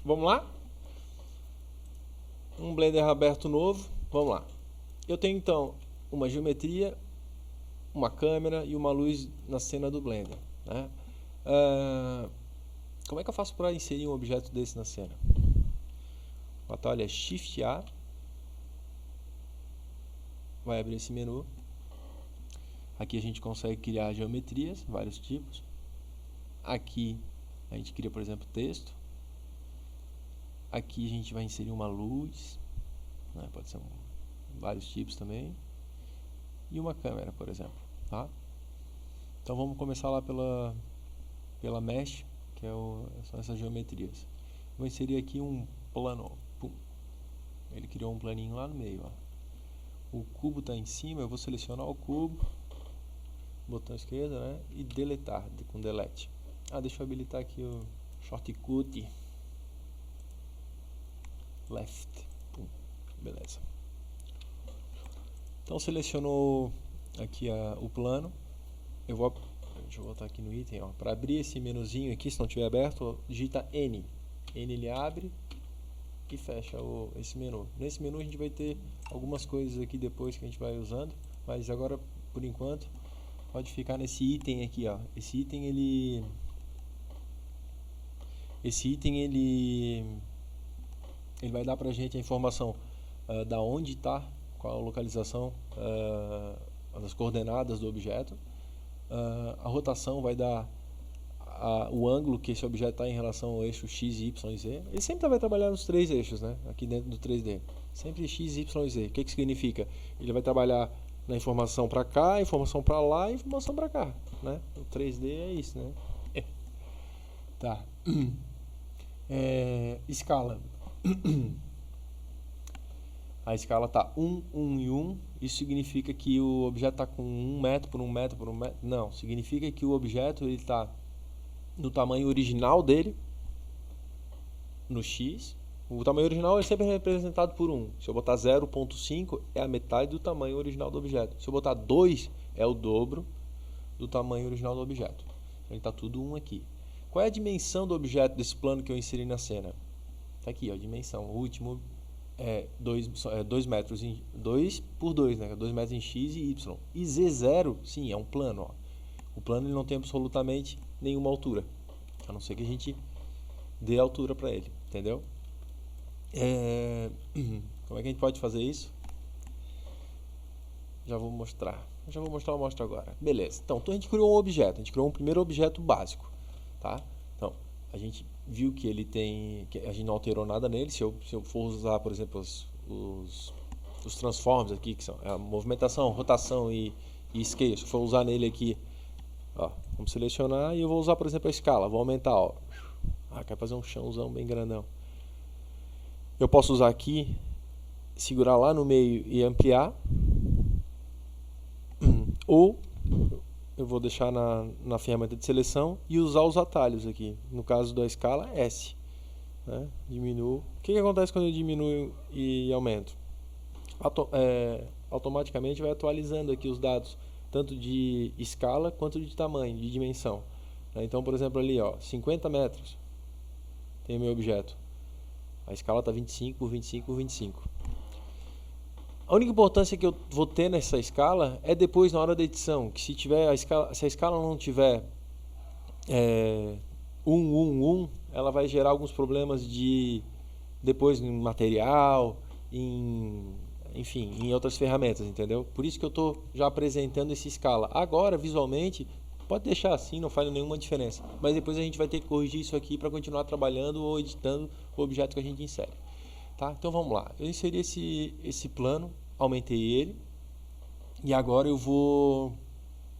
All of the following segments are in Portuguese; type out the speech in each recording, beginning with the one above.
Vamos lá? Um Blender aberto novo. Vamos lá. Eu tenho então uma geometria, uma câmera e uma luz na cena do Blender, né? Como é que eu faço para inserir um objeto desse na cena? O atalho é Shift A, vai abrir esse menu. Aqui a gente consegue criar geometrias, vários tipos. Aqui a gente cria, por exemplo, texto. Aqui a gente vai inserir uma luz, né? Pode ser vários tipos também. E uma câmera, por exemplo, tá? Então vamos começar lá pela mesh, que são essas geometrias. Vou inserir aqui um plano. Pum. Ele criou um planinho lá no meio, ó. O cubo está em cima, eu vou selecionar o cubo, botão esquerdo, né? E deletar, com delete. Deixa eu habilitar aqui o shortcut. Left. Pum. Beleza. Então selecionou aqui o plano. Deixa eu voltar aqui no item, para abrir esse menuzinho aqui, se não estiver aberto, digita N. N ele abre e fecha esse menu. Nesse menu a gente vai ter algumas coisas aqui depois que a gente vai usando, mas agora, por enquanto, pode ficar nesse item aqui, ó. Esse item ele vai dar pra gente a informação da onde está, qual a localização, as coordenadas do objeto. A rotação vai dar o ângulo que esse objeto está em relação ao eixo X, Y e Z. Ele sempre vai trabalhar nos três eixos, né? Aqui dentro do 3D. Sempre X, Y e Z. O que significa? Ele vai trabalhar na informação para cá, informação para lá e informação para cá, né? O 3D é isso, né? Tá. Escala. A escala está 1, 1 e 1. Isso significa que o objeto está com 1 metro por 1 metro por 1 metro. Não, significa que o objeto está no tamanho original dele, no X. O tamanho original é sempre representado por 1. Se eu botar 0.5, é a metade do tamanho original do objeto. Se eu botar 2, é o dobro do tamanho original do objeto. Então, ele está tudo 1 aqui. Qual é a dimensão do objeto desse plano que eu inseri na cena? Está aqui, ó, a dimensão. O último é 2 metros em 2 por 2, né? 2 metros em X e Y. E Z0, sim, é um plano, ó. O plano ele não tem absolutamente nenhuma altura, a não ser que a gente dê altura para ele, entendeu? Como é que a gente pode fazer isso? Já vou mostrar, eu mostro agora. Beleza, então a gente criou um objeto, a gente criou um primeiro objeto básico, tá? Então, a gente viu que ele tem, que a gente não alterou nada nele. Se eu for usar, por exemplo, os transforms aqui, que são a movimentação, rotação e scale, se eu for usar nele aqui, ó, vamos selecionar e eu vou usar, por exemplo, a escala, vou aumentar, ó. Quer fazer um chãozão bem grandão. Eu posso usar aqui, segurar lá no meio e ampliar, ou eu vou deixar na ferramenta de seleção e usar os atalhos aqui. No caso da escala, S, né? Diminuo. O que acontece quando eu diminuo e aumento? Automaticamente vai atualizando aqui os dados, tanto de escala quanto de tamanho, de dimensão. Então, por exemplo, ali, ó, 50 metros tem o meu objeto. A escala está 25 por 25 por 25. A única importância que eu vou ter nessa escala é depois na hora da edição, que se a escala não tiver 1, 1, 1, ela vai gerar alguns problemas depois em material, enfim, em outras ferramentas, entendeu? Por isso que eu estou já apresentando essa escala. Agora, visualmente, pode deixar assim, não faz nenhuma diferença. Mas depois a gente vai ter que corrigir isso aqui para continuar trabalhando ou editando o objeto que a gente insere. Tá? Então vamos lá. Eu inseri esse plano, aumentei ele. E agora eu vou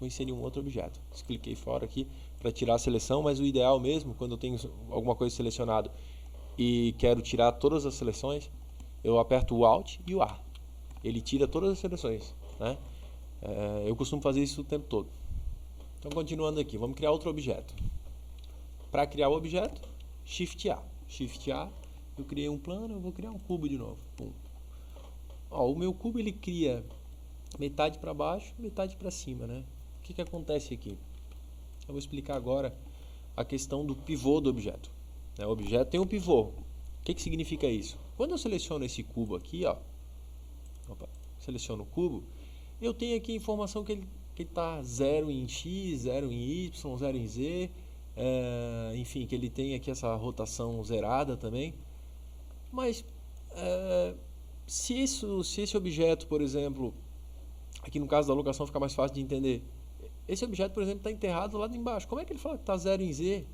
inserir um outro objeto. Cliquei fora aqui para tirar a seleção, mas o ideal mesmo, quando eu tenho alguma coisa selecionada e quero tirar todas as seleções, eu aperto o Alt e o A. Ele tira todas as seleções, né? Eu costumo fazer isso o tempo todo. Então, continuando aqui, vamos criar outro objeto. Para criar o objeto, Shift A. Shift A, eu criei um plano, eu vou criar um cubo de novo. Pum. Ó, o meu cubo ele cria metade para baixo, metade para cima, né? O que acontece aqui? Eu vou explicar agora a questão do pivô do objeto, né? O objeto tem um pivô. O que significa isso? Quando eu seleciono esse cubo aqui, ó, seleciono o cubo, eu tenho aqui a informação que ele está 0 em x, 0 em y, 0 em z, enfim, que ele tem aqui essa rotação zerada também. Mas se esse objeto, por exemplo, aqui no caso da alocação fica mais fácil de entender, esse objeto, por exemplo, está enterrado lá embaixo. Como é que ele fala que está 0 em z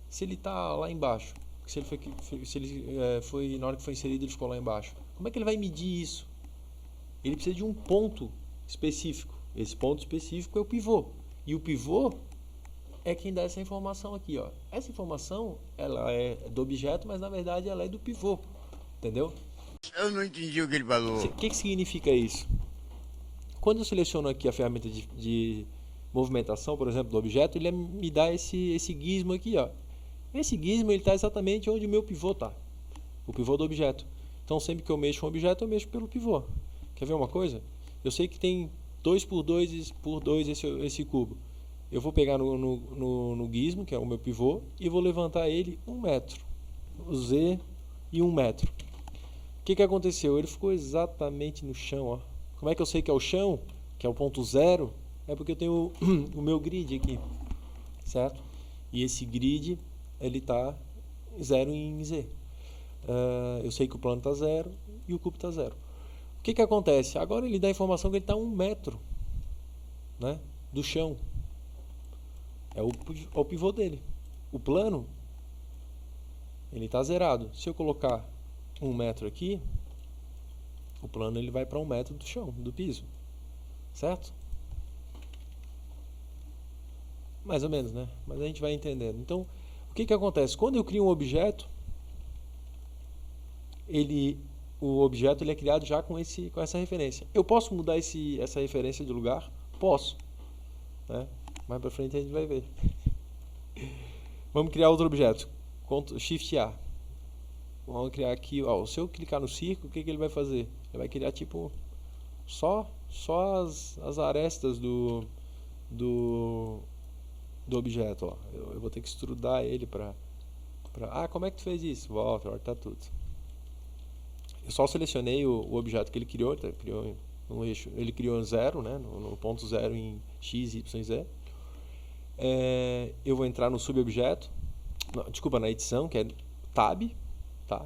se ele está lá embaixo? Se ele foi, na hora que foi inserido, ele ficou lá embaixo. Como é que ele vai medir isso? Ele precisa de um ponto específico. Esse ponto específico é o pivô. E o pivô é quem dá essa informação aqui, ó. Essa informação, ela é do objeto, mas na verdade ela é do pivô. Entendeu? Eu não entendi o que ele falou. O que significa isso? Quando eu seleciono aqui a ferramenta de movimentação, por exemplo, do objeto, ele me dá esse gizmo aqui, ó. Esse gizmo está exatamente onde o meu pivô está. O pivô do objeto. Então, sempre que eu mexo um objeto, eu mexo pelo pivô. Quer ver uma coisa? Eu sei que tem 2 por 2 por 2 esse cubo. Eu vou pegar no gizmo, que é o meu pivô, e vou levantar ele 1 metro. O Z e 1 metro. O que aconteceu? Ele ficou exatamente no chão, ó. Como é que eu sei que é o chão? Que é o ponto 0? É porque eu tenho o meu grid aqui, certo? E esse grid, ele está 0 em Z. Eu sei que o plano está 0 e o cubo está 0. O que acontece? Agora ele dá a informação que ele está 1 metro, né, do chão. É o pivô dele. O plano, ele está zerado. Se eu colocar 1 metro aqui, o plano ele vai para 1 metro do chão, do piso. Certo? Mais ou menos, né? Mas a gente vai entendendo. Então, o que acontece? Quando eu crio um objeto, o objeto ele é criado já com essa referência. Eu posso mudar essa referência de lugar? Posso. Né? Mais para frente a gente vai ver. Vamos criar outro objeto. Shift A. Vamos criar aqui. Ó, se eu clicar no círculo, o que ele vai fazer? Ele vai criar tipo só as arestas do objeto. Ó. Eu vou ter que extrudar ele para... como é que tu fez isso? Volta, tá tudo. Eu só selecionei o objeto que ele criou. Ele criou um eixo. Ele criou 0, né? No ponto 0 em x, y, z. Eu vou entrar no subobjeto. Desculpa, na edição, que é Tab. Tá?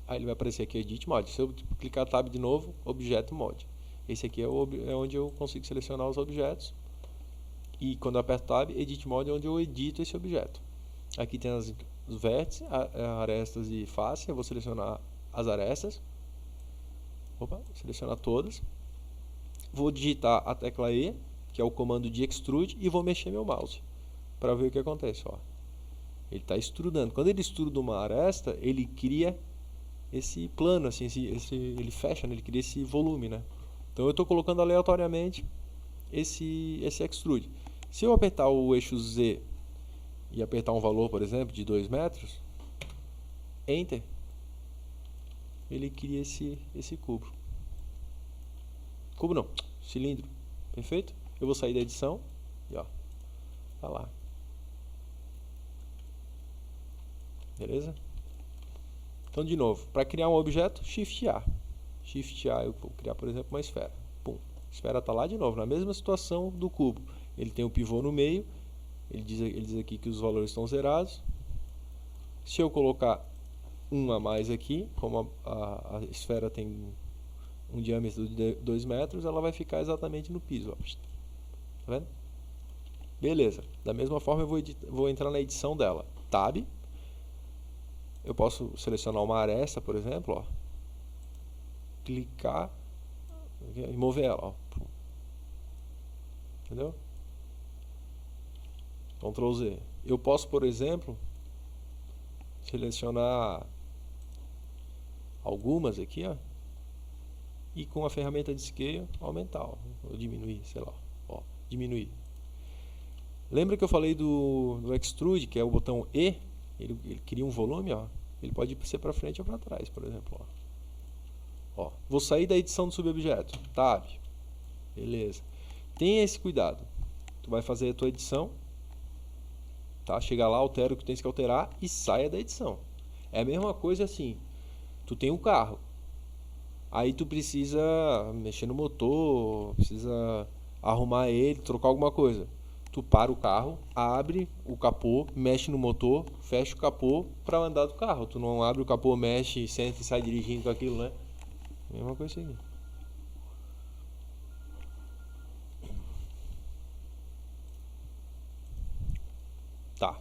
Aí ele vai aparecer aqui Edit Mod. Se eu clicar Tab de novo, Objeto Mod. Esse aqui é onde eu consigo selecionar os objetos. E quando eu aperto Tab, Edit Mode é onde eu edito esse objeto. Aqui tem os vértices, arestas e face. Eu vou selecionar as arestas. Selecionar todas. Vou digitar a tecla E, que é o comando de Extrude, e vou mexer meu mouse para ver o que acontece. Ó. Ele está extrudando. Quando ele extruda uma aresta, ele cria esse plano, assim, ele fecha, né? Ele cria esse volume. Né? Então eu estou colocando aleatoriamente esse extrude. Se eu apertar o eixo Z e apertar um valor, por exemplo, de 2 metros, Enter, ele cria esse cubo. Cubo não, cilindro. Perfeito? Eu vou sair da edição e ó, tá lá. Beleza? Então, de novo, para criar um objeto, Shift A. Shift A, eu vou criar, por exemplo, uma esfera. Pum. A esfera está lá de novo, na mesma situação do cubo. Ele tem o pivô no meio, ele diz aqui que os valores estão zerados. Se eu colocar um a mais aqui, como a esfera tem um diâmetro de 2 metros, ela vai ficar exatamente no piso. Ó. Tá vendo? Beleza. Da mesma forma, eu vou entrar na edição dela. Tab. Eu posso selecionar uma aresta, por exemplo. Ó. Clicar e mover ela. Ó. Entendeu? Ctrl Z. Eu posso, por exemplo, selecionar algumas aqui, ó, e com a ferramenta de Scale aumentar, ó, ou diminuir, sei lá, ó, diminuir. Lembra que eu falei do Extrude, que é o botão E, ele cria um volume, ó, ele pode ser para frente ou para trás, por exemplo. Ó. Vou sair da edição do subobjeto, Tab, beleza. Tenha esse cuidado, tu vai fazer a tua edição, tá? Chega lá, altera o que tens que alterar e saia da edição. É a mesma coisa assim, tu tem um carro, aí tu precisa mexer no motor, precisa arrumar ele, trocar alguma coisa. Tu para o carro, abre o capô, mexe no motor, fecha o capô para andar do carro. Tu não abre o capô, mexe, senta e sai dirigindo com aquilo, né? Mesma coisa aqui. Tá.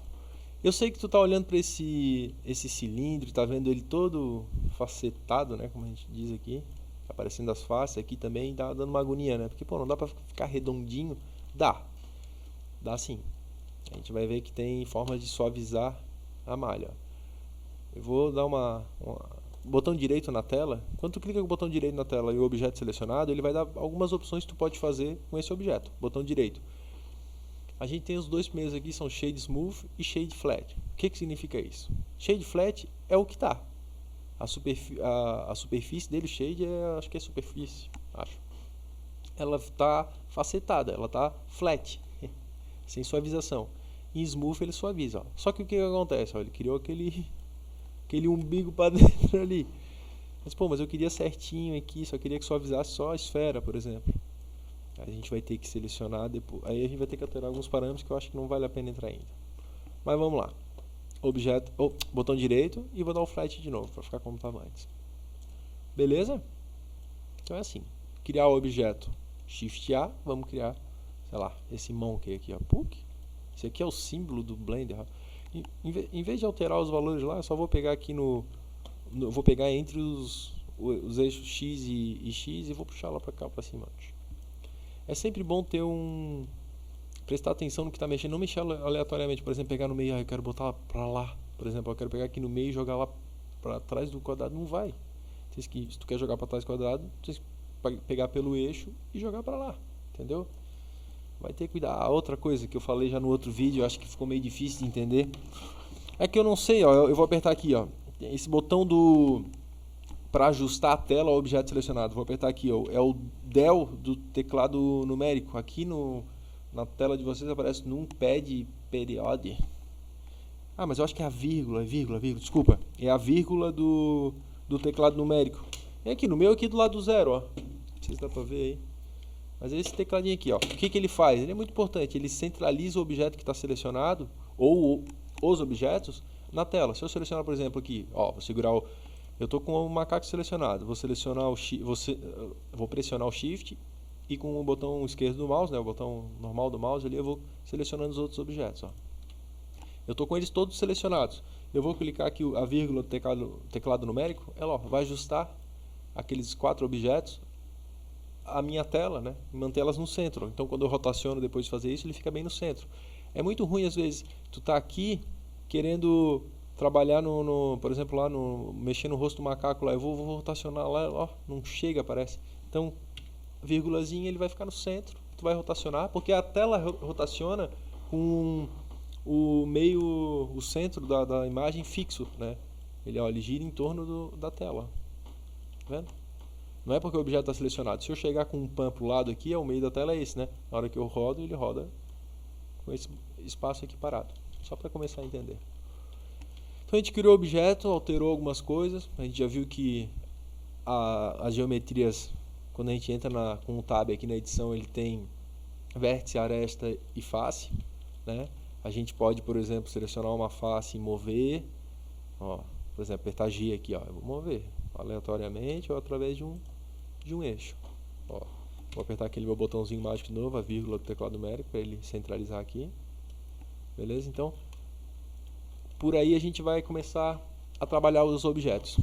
Eu sei que tu tá olhando para esse cilindro, tá vendo ele todo facetado, né, como a gente diz aqui, tá aparecendo as faces aqui também, tá dando uma agonia, né? Porque pô, não dá para ficar redondinho, dá sim. A gente vai ver que tem formas de suavizar a malha. Eu vou dar botão direito na tela. Quando tu clica com o botão direito na tela e o objeto selecionado, ele vai dar algumas opções que tu pode fazer com esse objeto. Botão direito. A gente tem os dois primeiros aqui, são Shade Smooth e Shade Flat. O que significa isso? Shade Flat é o que está. A superfície dele, Shade, acho que é superfície, acho. Ela está facetada, ela está flat, sem suavização. Em Smooth ele suaviza. Ó. Só que o que acontece? Ó, ele criou aquele umbigo para dentro ali. Mas eu queria certinho aqui, só queria que suavizasse só a esfera, por exemplo. A gente vai ter que selecionar depois. Aí a gente vai ter que alterar alguns parâmetros que eu acho que não vale a pena entrar ainda. Mas vamos lá. Objeto, botão direito e vou dar o flat de novo para ficar como estava antes. Beleza? Então é assim. Criar o objeto Shift A, vamos criar, sei lá, esse monkey aqui, ó. Puc. Esse aqui é o símbolo do Blender. Em vez de alterar os valores lá, eu só vou pegar aqui vou pegar entre os eixos X e X e vou puxar lá para cá, para cima. É sempre bom ter prestar atenção no que está mexendo, não mexer aleatoriamente. Por exemplo, pegar no meio, eu quero botar para lá. Por exemplo, eu quero pegar aqui no meio e jogar lá para trás do quadrado. Não vai. Se tu quer jogar para trás do quadrado, tu tem que pegar pelo eixo e jogar para lá. Entendeu? Vai ter que cuidar. A outra coisa que eu falei já no outro vídeo, eu acho que ficou meio difícil de entender. É que eu não sei, ó. Eu vou apertar aqui, ó. Esse botão para ajustar a tela ao objeto selecionado. Vou apertar aqui, ó, é o del do teclado numérico. Aqui na tela de vocês aparece numpad period. Mas eu acho que é a vírgula, desculpa. É a vírgula do teclado numérico. É aqui no meu, aqui do lado do zero, ó. Não sei se dá pra ver aí. Mas é esse tecladinho aqui, ó. O que ele faz? Ele é muito importante. Ele centraliza o objeto que está selecionado, ou os objetos, na tela. Se eu selecionar, por exemplo, aqui, ó, vou segurar eu estou com o macaco selecionado, vou selecionar vou pressionar o Shift e com o botão esquerdo do mouse, né, o botão normal do mouse ali, eu vou selecionando os outros objetos. Ó. Eu estou com eles todos selecionados. Eu vou clicar aqui a vírgula do teclado numérico, ela vai ajustar aqueles 4 objetos à minha tela, né, e mantê-las no centro. Então quando eu rotaciono depois de fazer isso, ele fica bem no centro. É muito ruim às vezes, tu tá aqui querendo trabalhar por exemplo, lá mexer no rosto do macaco lá, eu vou rotacionar lá, ó, não chega, parece. Então, vírgulazinha, ele vai ficar no centro, tu vai rotacionar, porque a tela rotaciona com o centro da imagem fixo, né? Ele gira em torno da tela. Tá vendo? Não é porque o objeto está selecionado. Se eu chegar com um pan pro lado aqui, o meio da tela é esse, né? Na hora que eu rodo, ele roda com esse espaço aqui parado. Só para começar a entender. Então a gente criou o objeto, alterou algumas coisas. A gente já viu que as geometrias, quando a gente entra com o tab aqui na edição, ele tem vértice, aresta e face, né? A gente pode, por exemplo, selecionar uma face e mover. Ó, por exemplo, apertar G aqui, ó, eu vou mover aleatoriamente ou através de um eixo. Ó, vou apertar aquele meu botãozinho mágico de novo, a vírgula do teclado numérico, para ele centralizar aqui. Beleza? Então, por aí a gente vai começar a trabalhar os objetos.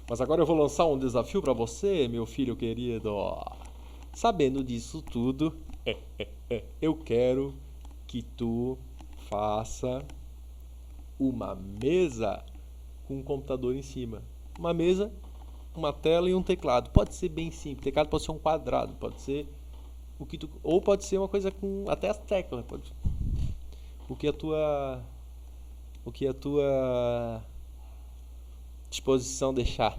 Mas agora eu vou lançar um desafio para você, meu filho querido. Sabendo disso tudo, eu quero que tu faça uma mesa com um computador em cima. Uma mesa, uma tela e um teclado. Pode ser bem simples. O teclado pode ser um quadrado, pode ser ou pode ser uma coisa com até as teclas. O que a tua disposição deixar.